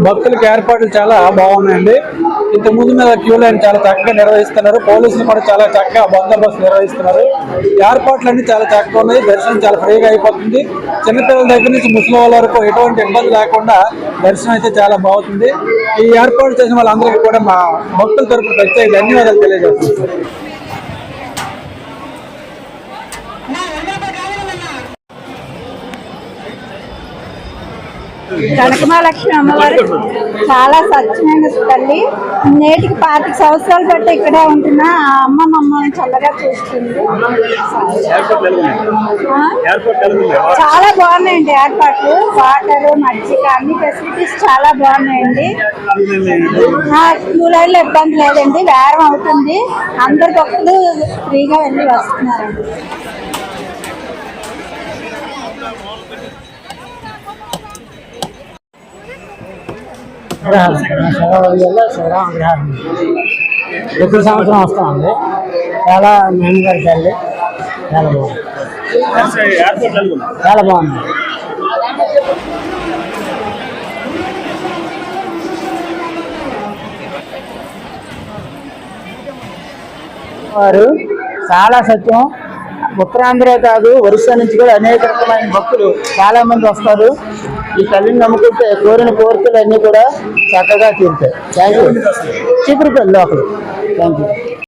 భక్తులకు ఏర్పాట్లు చాలా బాగున్నాయండి. ఇంత ముందు మీద క్యూ లైన్ చాలా చక్కగా నిర్వహిస్తున్నారు. పోలీసులు కూడా చాలా చక్కగా బందోబస్తు నిర్వహిస్తున్నారు. ఏర్పాట్లన్నీ చాలా చక్కగా ఉన్నాయి. దర్శనం చాలా ఫ్రీగా అయిపోతుంది. చిన్నపిల్లల దగ్గర నుంచి ముసలి వాళ్ళ వరకు ఎటువంటి ఇబ్బంది లేకుండా దర్శనం అయితే చాలా బాగుంటుంది. ఈ ఏర్పాటు చేసిన వాళ్ళందరికీ కూడా మా భక్తుల తరపున ప్రత్యేక ధన్యవాదాలు తెలియజేస్తున్నాం. కనకమహాలక్ష్మి అమ్మవారు చాలా స్వచ్ఛమైన తల్లి. నేటికి 25 సంవత్సరాలు బట్టి ఇక్కడే ఉంటున్నా ఆ అమ్మ మమ్మల్ని చల్లగా చూస్తుంది. చాలా బాగున్నాయండి ఏర్పాట్లు. వాటర్, మజ్జిగ అన్ని ఫెసిలిటీస్ చాలా బాగున్నాయండి. క్యూ లైన్లో ఇబ్బంది లేదండి. వేరం అవుతుంది. అందరు భక్తులు ఫ్రీగా వెళ్ళి వస్తున్నారండి. ప్రతి సంవత్సరం వస్తామండి. చాలా మెయిన్గా తల్లి చాలా బాగుంది. చాలా బాగుంది. వారు చాలా సత్యం. ఉత్తరాంధ్రే కాదు, ఒరిస్సా నుంచి కూడా అనేక రకమైన భక్తులు చాలా మంది వస్తారు. ఈ తల్లిని నమ్ముకుంటే కోరిన కోరికలు అన్నీ కూడా చక్కగా తీరుతాయి. Thank you. చీపురుపల్లి లోపల. Thank you.